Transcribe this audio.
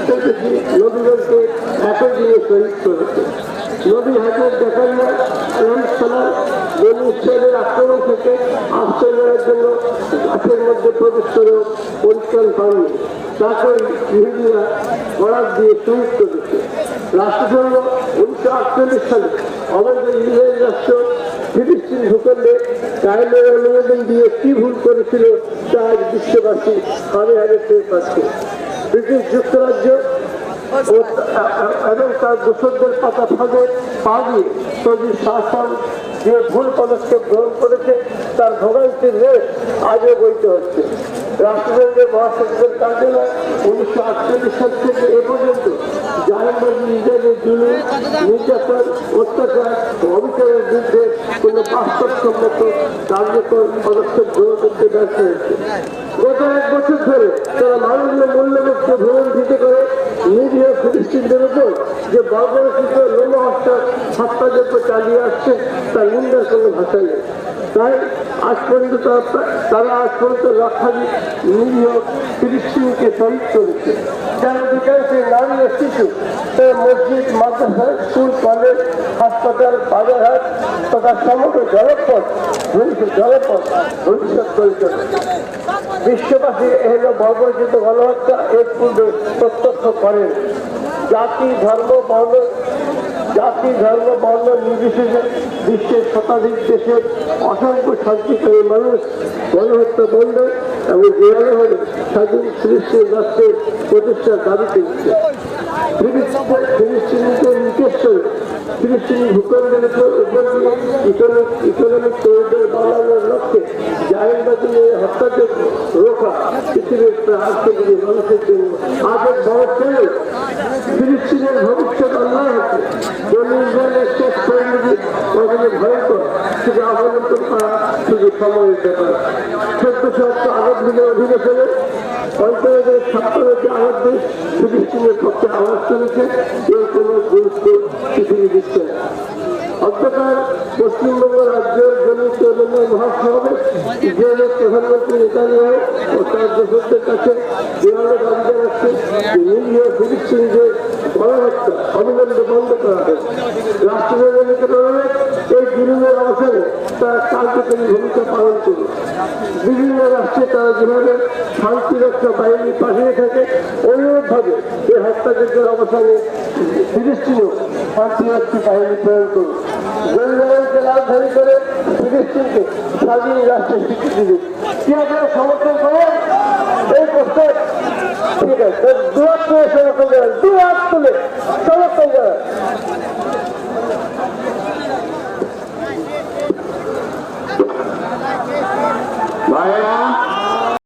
50-এর বেশি নবীগণকে একই দিনে শহীদ করেছে। নবী হযরত জাকারিয়া আলাইহিস সালাম বনী ইসরাইলের আক্রমণ থেকে আশ্রয় নেওয়ার জন্য গাছের মধ্যে প্রবেশ করেও পরিত্রাণ পাননি। তাকে ইহুদিরা বরাত দিয়ে শহীদ করেছে। রাষ্ট্রসংঘ 1948 সালে অবৈধ ইসরায়েল রাষ্ট্র ফিলিস্তিন ভূখণ্ডে কায়েমের অনুমোদন দিয়ে কি ভুল করেছিল তা আজ বিশ্ববাসী হারে হারে টের পাচ্ছে। ব্রিটিশ যুক্তরাজ্য এবং তার দোষকদের পাতা ফাঁদে পা দিয়ে সৌদি শাসন যে ভুল পদক্ষেপ গ্রহণ করেছে তার ভোগান্তির রেশ আজও বইতে হচ্ছে। রাষ্ট্রসংঘের মহাসচিবের কার্যালয় 1948 সাল থেকে এ পর্যন্ত জাহান্নামী ইসরায়েলের জুলুম, নির্যাতন, অত্যাচার ও অবিচারের বিরুদ্ধে কোনো বাস্তবসম্মত কার্যকর পদক্ষেপ গ্রহণ করতে ব্যর্থ হয়েছে। গত 1 বছর ধরে তারা মানবীয় মূল্যবোধকে ভ্রমণভিত করে নিরীহ ফিলিস্তিনদের উপর যে বর্বরচিত হত্যাযজ্ঞ চালিয়ে আসছে তার নিন্দার কোনো ভাষা নেই। তাই আজ পর্যন্ত তারা লক্ষাধিক নিরীহ ফিলিস্তিনিকে শহীদ করেছে। যার অধিকাংশের নারী ও শিশু মসজিদ, মাদ্রাসা, স্কুল, কলেজ, হাসপাতাল, বাজারহাট তথা সমগ্র জলপথ ভবিষ্যৎ পরিচালনা। বিশ্ববাসী এল বর্বরচিত গণহত্যা এর পূর্বে প্রত্যক্ষ করেন। জাতি ধর্ম বর্ণ নির্বিশেষে বিশ্বের শতাধিক দেশের অসংখ্য শান্তিকামী মানুষ গণহত্যা বন্ধ এবং জেহাদ হলে স্বাধীন ফিলিস্তিন রাষ্ট্রের প্রতিষ্ঠার দাবি করেছে। ফিলিস্তিনিদের নিকেশ্বরে ফিলিস্তিনি ভূখণ্ডের উপর দিয়ে ইকোনমিক করিডোর বানানোর লক্ষ্যে জাহেলবাদী হত্যাযজ্ঞ রোখা পৃথিবীর প্রায় 800 কোটি মানুষের জন্য আজও বড় ছেলে। ফিলিস্তিনের ভবিষ্যৎ অন্যায় হচ্ছে। জমি ইসরায়েলের শেষ পরিণতি কখনো ভয়ঙ্কর, শুধু অবলম্বন করা শুধু সময়ের ব্যাপার। 1400 আরব লীগের অধিবেশনে পঞ্চায়েতের ছাত্রদের আরব দেশ ফিলিস্তিনের পক্ষে আওয়াজ তুলেছে। এর কোনো গুরুত্ব পৃথিবী দিচ্ছে না। অধ্যকার পশ্চিমবঙ্গ রাজ্যের জমিত মহাসমাবেশ ইসরায়েলের প্রধানমন্ত্রী নেতানিয়াহু ও তার দোষকদের কাছে জোরালো দাবি জানাচ্ছে নিরীহ ফিলিস্তিনিদের গণহত্যা অবিলম্বে বন্ধ করা হোক। রাষ্ট্রসংঘের নিকটে এই জুলুমের অবসানে তারা কার্যকরী ভূমিকা পালন করবে। বিভিন্ন রাষ্ট্রে তারা যেভাবে শান্তিরক্ষা বাহিনী পাঠিয়ে থাকে অনুরূপভাবে এই হত্যাযজ্ঞের অবসানে ফিলিস্তিনও শান্তিরক্ষী বাহিনী প্রেরণ করবে। জেরুজালেমকে রাজধানী করে ফিলিস্তিনকে স্বাধীন রাষ্ট্রের স্বীকৃতি দেবে। কি আপনারা সমর্থন করেন এই প্রস্তাব? ঠিক আছে, দুহাত তুলে সমর্থন করেন, দুহাত তুলে সমর্থন করেন। ভাইরা